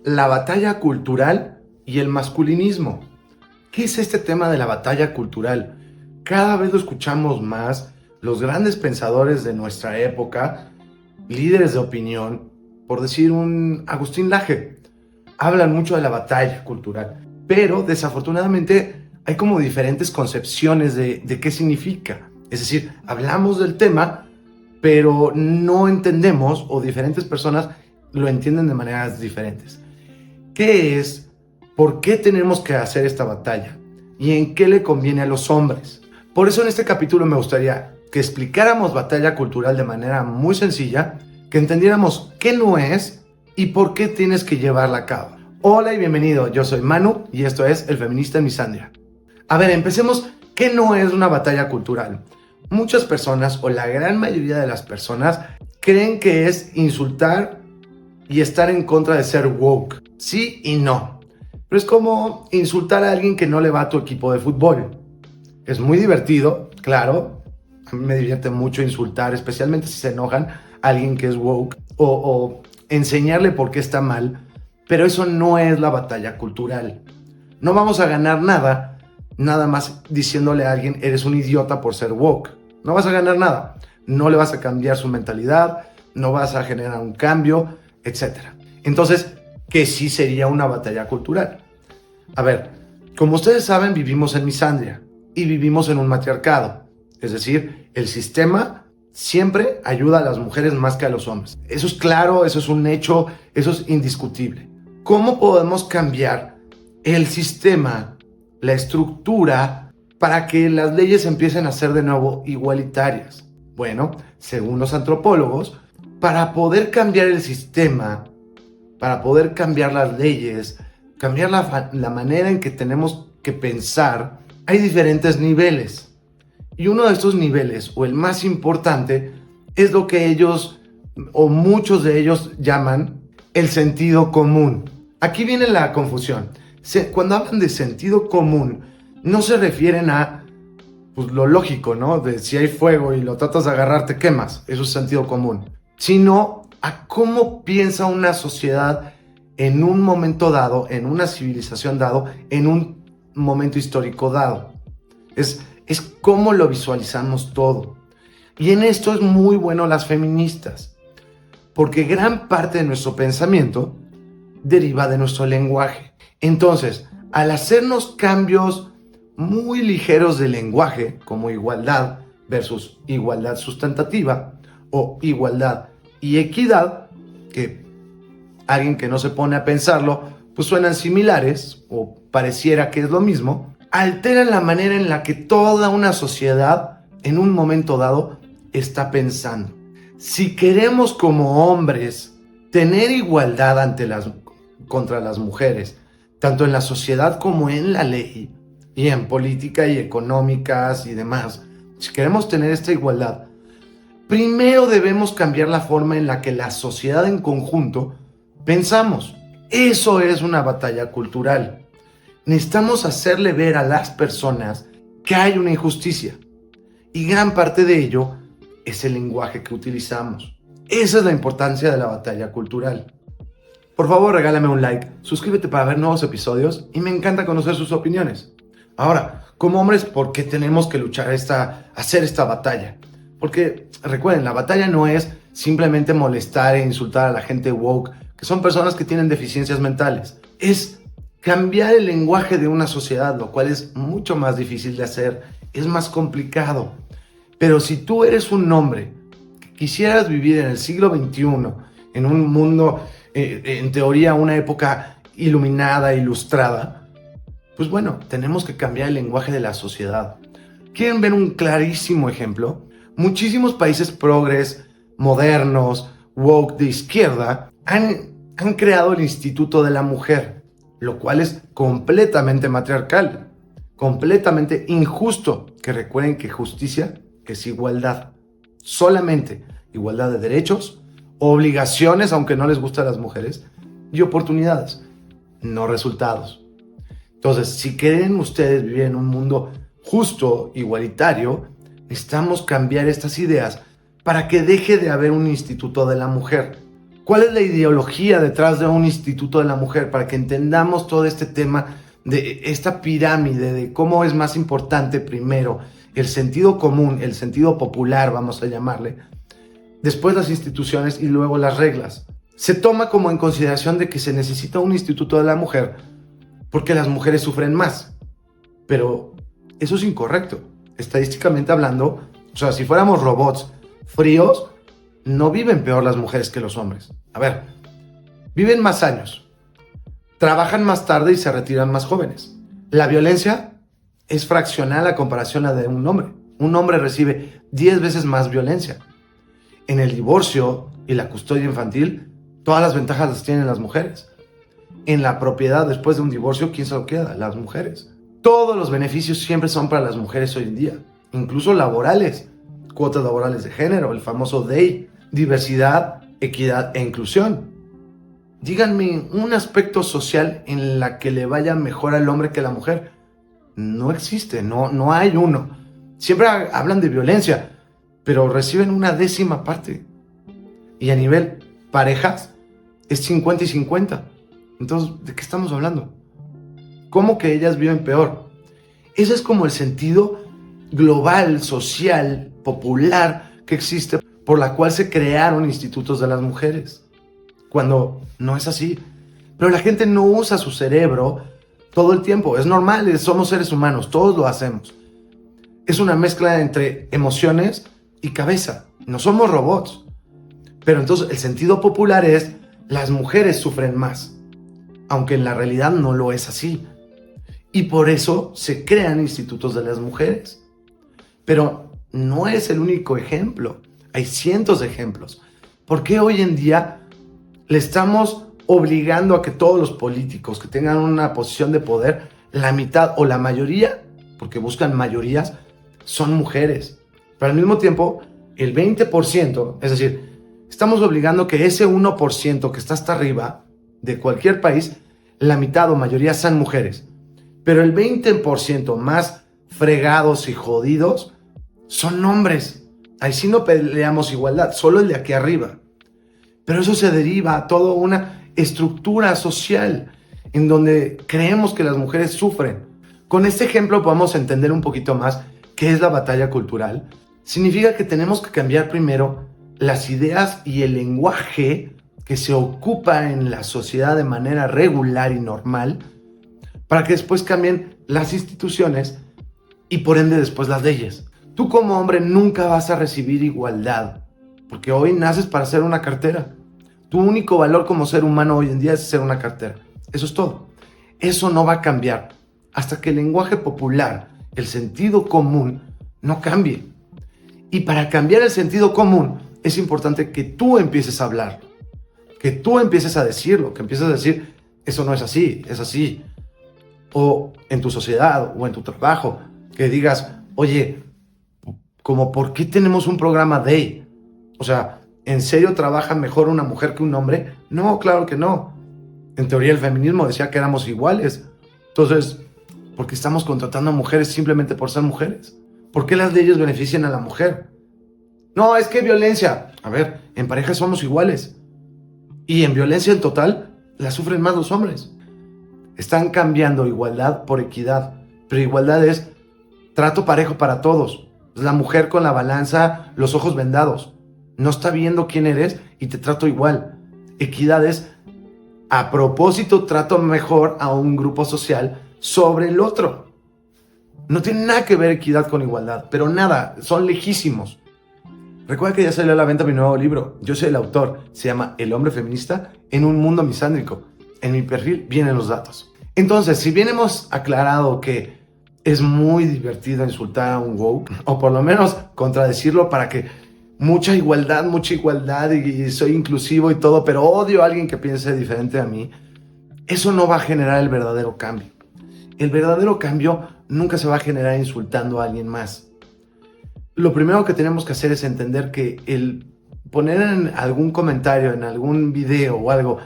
la batalla cultural y el masculinismo. ¿Qué es este tema de la batalla cultural? Cada vez lo escuchamos más. Los grandes pensadores de nuestra época, líderes de opinión, por decir un Agustín Laje, hablan mucho de la batalla cultural, pero desafortunadamente hay como diferentes concepciones de qué significa. Es decir, hablamos del tema, pero no entendemos, o diferentes personas lo entienden de maneras diferentes. ¿Qué es? ¿Por qué tenemos que hacer esta batalla? ¿Y en qué le conviene a los hombres? Por eso en este capítulo me gustaría que explicáramos batalla cultural de manera muy sencilla, que entendiéramos qué no es y por qué tienes que llevarla a cabo. Hola y bienvenido, yo soy Manu y esto es El Feminista en Misandria. A ver, empecemos. ¿Qué no es una batalla cultural? Muchas personas, o la gran mayoría de las personas, creen que es insultar y estar en contra de ser woke. Sí y no. Pero es como insultar a alguien que no le va a tu equipo de fútbol. Es muy divertido, claro. A mí me divierte mucho insultar, especialmente si se enojan a alguien que es woke, o enseñarle por qué está mal. Pero eso no es la batalla cultural. No vamos a ganar nada más diciéndole a alguien eres un idiota por ser woke. No vas a ganar nada. No le vas a cambiar su mentalidad, no vas a generar un cambio, etc. Entonces, ¿qué sí sería una batalla cultural? A ver, como ustedes saben, vivimos en misandria y vivimos en un matriarcado. Es decir, el sistema siempre ayuda a las mujeres más que a los hombres. Eso es claro, eso es un hecho, eso es indiscutible. ¿Cómo podemos cambiar el sistema, la estructura, para que las leyes empiecen a ser de nuevo igualitarias? Bueno, según los antropólogos, para poder cambiar el sistema, para poder cambiar las leyes, cambiar la manera en que tenemos que pensar, hay diferentes niveles. Y uno de estos niveles, o el más importante, es lo que ellos, o muchos de ellos, llaman el sentido común. Aquí viene la confusión. Cuando hablan de sentido común, no se refieren a lo lógico, ¿no? De si hay fuego y lo tratas de agarrar, te quemas. Eso es sentido común. Sino a cómo piensa una sociedad en un momento dado, en una civilización dado, en un momento histórico dado. Es cómo lo visualizamos todo. Y en esto es muy bueno las feministas, porque gran parte de nuestro pensamiento deriva de nuestro lenguaje. Entonces, al hacernos cambios muy ligeros de lenguaje, como igualdad versus igualdad sustentativa, o igualdad y equidad, que alguien que no se pone a pensarlo, pues suenan similares, o pareciera que es lo mismo, alteran la manera en la que toda una sociedad, en un momento dado, está pensando. Si queremos como hombres tener igualdad contra las mujeres, tanto en la sociedad como en la ley, y en política y económicas y demás, si queremos tener esta igualdad, primero debemos cambiar la forma en la que la sociedad en conjunto pensamos. Eso es una batalla cultural. Necesitamos hacerle ver a las personas que hay una injusticia. Y gran parte de ello es el lenguaje que utilizamos. Esa es la importancia de la batalla cultural. Por favor, regálame un like, suscríbete para ver nuevos episodios y me encanta conocer sus opiniones. Ahora, como hombres, ¿por qué tenemos que luchar hacer esta batalla? Porque, recuerden, la batalla no es simplemente molestar e insultar a la gente woke, que son personas que tienen deficiencias mentales. Es cambiar el lenguaje de una sociedad, lo cual es mucho más difícil de hacer, es más complicado. Pero si tú eres un hombre que quisieras vivir en el siglo XXI, en un mundo, en teoría, una época iluminada, ilustrada, pues bueno, tenemos que cambiar el lenguaje de la sociedad. ¿Quieren ver un clarísimo ejemplo? Muchísimos países progres, modernos, woke de izquierda, han creado el Instituto de la Mujer, lo cual es completamente matriarcal, completamente injusto. Que recuerden que justicia es igualdad, solamente igualdad de derechos, obligaciones, aunque no les guste a las mujeres, y oportunidades, no resultados. Entonces, si quieren ustedes vivir en un mundo justo, igualitario, necesitamos cambiar estas ideas para que deje de haber un Instituto de la Mujer. ¿Cuál es la ideología detrás de un instituto de la mujer? Para que entendamos todo este tema de esta pirámide, de cómo es más importante primero el sentido común, el sentido popular, vamos a llamarle, después las instituciones y luego las reglas. Se toma como en consideración de que se necesita un instituto de la mujer porque las mujeres sufren más. Pero eso es incorrecto. Estadísticamente hablando, o sea, si fuéramos robots fríos, no viven peor las mujeres que los hombres. A ver, viven más años, trabajan más tarde y se retiran más jóvenes. La violencia es fraccional a comparación a la de un hombre. Un hombre recibe 10 veces más violencia. En el divorcio y la custodia infantil, todas las ventajas las tienen las mujeres. En la propiedad después de un divorcio, ¿quién se lo queda? Las mujeres. Todos los beneficios siempre son para las mujeres hoy en día, incluso laborales, cuotas laborales de género, el famoso DEI, diversidad, equidad e inclusión. Díganme un aspecto social en la que le vaya mejor al hombre que a la mujer. No existe, no hay uno. Siempre hablan de violencia, pero reciben una décima parte. Y a nivel parejas, es 50 y 50. Entonces, ¿de qué estamos hablando? ¿Cómo que ellas viven peor? Ese es como el sentido global, social, popular que existe, por la cual se crearon institutos de las mujeres, cuando no es así. Pero la gente no usa su cerebro todo el tiempo. Es normal, somos seres humanos, todos lo hacemos. Es una mezcla entre emociones y cabeza. No somos robots. Pero entonces el sentido popular es: las mujeres sufren más, aunque en la realidad no lo es así. Y por eso se crean institutos de las mujeres. Pero no es el único ejemplo. Hay cientos de ejemplos. ¿Por qué hoy en día le estamos obligando a que todos los políticos que tengan una posición de poder, la mitad o la mayoría, porque buscan mayorías, son mujeres? Pero al mismo tiempo, el 20%, es decir, estamos obligando que ese 1% que está hasta arriba de cualquier país, la mitad o mayoría sean mujeres. Pero el 20% más fregados y jodidos son hombres. Ahí sí no peleamos igualdad, solo el de aquí arriba. Pero eso se deriva a toda una estructura social en donde creemos que las mujeres sufren. Con este ejemplo podemos entender un poquito más qué es la batalla cultural. Significa que tenemos que cambiar primero las ideas y el lenguaje que se ocupa en la sociedad de manera regular y normal, para que después cambien las instituciones y por ende después las leyes. Tú como hombre nunca vas a recibir igualdad, porque hoy naces para ser una cartera. Tu único valor como ser humano hoy en día es ser una cartera. Eso es todo. Eso no va a cambiar hasta que el lenguaje popular, el sentido común, no cambie. Y para cambiar el sentido común es importante que tú empieces a hablar, que tú empieces a decirlo, que empieces a decir: eso no es así, es así. O en tu sociedad o en tu trabajo, que digas: oye, como ¿por qué tenemos un programa DEI? O sea, ¿en serio trabaja mejor una mujer que un hombre? No, claro que no. En teoría el feminismo decía que éramos iguales. Entonces, ¿por qué estamos contratando a mujeres simplemente por ser mujeres? ¿Por qué las leyes benefician a la mujer? No, es que violencia. A ver, en pareja somos iguales. Y en violencia en total la sufren más los hombres. Están cambiando igualdad por equidad. Pero igualdad es trato parejo para todos. Es la mujer con la balanza, los ojos vendados. No está viendo quién eres y te trato igual. Equidad es: a propósito trato mejor a un grupo social sobre el otro. No tiene nada que ver equidad con igualdad, pero nada, son lejísimos. Recuerda que ya salió a la venta mi nuevo libro. Yo soy el autor. Se llama El hombre feminista en un mundo misándrico. En mi perfil vienen los datos. Entonces, si bien hemos aclarado que es muy divertido insultar a un woke, o por lo menos contradecirlo para que mucha igualdad y soy inclusivo y todo, pero odio a alguien que piense diferente a mí, eso no va a generar el verdadero cambio. El verdadero cambio nunca se va a generar insultando a alguien más. Lo primero que tenemos que hacer es entender que el poner en algún comentario, en algún video o algo: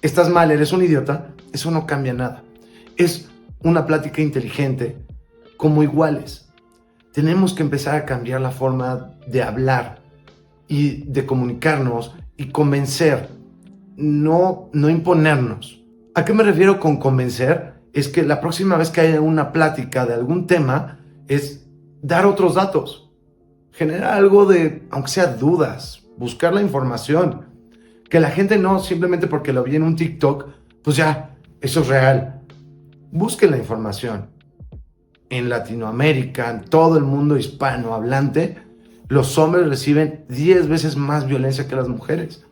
estás mal, eres un idiota, eso no cambia nada. Es una plática inteligente, como iguales. Tenemos que empezar a cambiar la forma de hablar y de comunicarnos y convencer no imponernos. ¿A qué me refiero con convencer? Es que la próxima vez que haya una plática de algún tema es dar otros datos, generar algo de, aunque sea dudas, buscar la información, que la gente no simplemente porque lo vi en un TikTok, pues ya, eso es real. Busquen la información. En Latinoamérica, en todo el mundo hispanohablante, los hombres reciben 10 veces más violencia que las mujeres.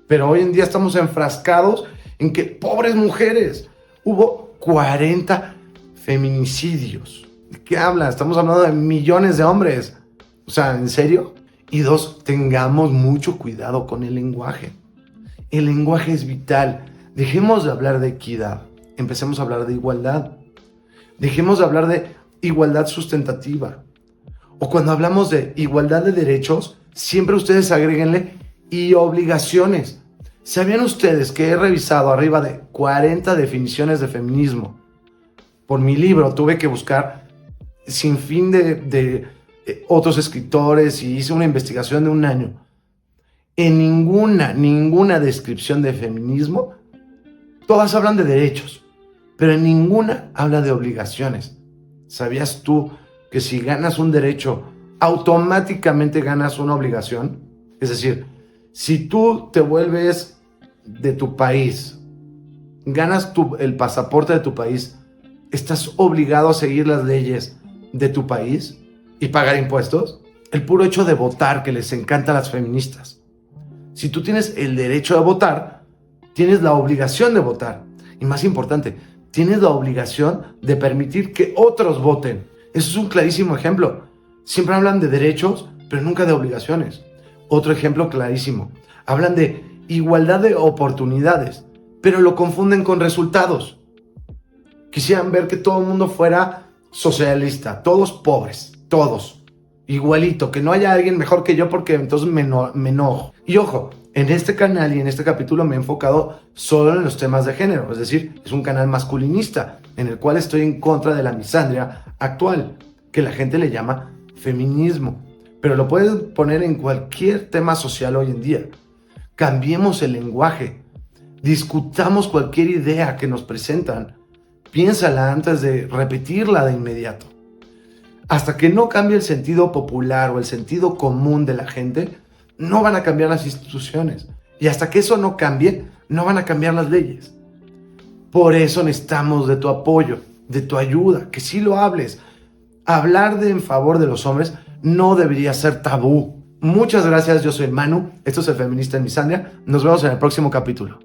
Pero hoy en día estamos enfrascados en que, pobres mujeres, hubo 40 feminicidios. ¿De qué hablan? Estamos hablando de millones de hombres. O sea, ¿en serio? Y dos, tengamos mucho cuidado con el lenguaje. El lenguaje es vital. Dejemos de hablar de equidad. Empecemos a hablar de igualdad. Dejemos de hablar de igualdad sustentativa. O cuando hablamos de igualdad de derechos, siempre ustedes agréguenle y obligaciones. ¿Sabían ustedes que he revisado arriba de 40 definiciones de feminismo? Por mi libro tuve que buscar sin fin de otros escritores y hice una investigación de un año. En ninguna descripción de feminismo, todas hablan de derechos, pero en ninguna habla de obligaciones. ¿Sabías tú que si ganas un derecho, automáticamente ganas una obligación? Es decir, si tú te vuelves de tu país, ganas el pasaporte de tu país, ¿estás obligado a seguir las leyes de tu país y pagar impuestos? El puro hecho de votar, que les encanta a las feministas. Si tú tienes el derecho a votar, tienes la obligación de votar. Y más importante, tienes la obligación de permitir que otros voten. Eso es un clarísimo ejemplo. Siempre hablan de derechos, pero nunca de obligaciones. Otro ejemplo clarísimo. Hablan de igualdad de oportunidades, pero lo confunden con resultados. Quisieran ver que todo el mundo fuera socialista, todos pobres, todos, igualito, que no haya alguien mejor que yo porque entonces me enojo. Y ojo, en este canal y en este capítulo me he enfocado solo en los temas de género, es decir, es un canal masculinista en el cual estoy en contra de la misandria actual, que la gente le llama feminismo, pero lo puedes poner en cualquier tema social hoy en día. Cambiemos el lenguaje, discutamos cualquier idea que nos presentan, piénsala antes de repetirla de inmediato. Hasta que no cambie el sentido popular o el sentido común de la gente, no van a cambiar las instituciones. Y hasta que eso no cambie, no van a cambiar las leyes. Por eso necesitamos de tu apoyo, de tu ayuda, que sí lo hables. Hablar en favor de los hombres no debería ser tabú. Muchas gracias, yo soy Manu, esto es El Feminista en Misandria. Nos vemos en el próximo capítulo.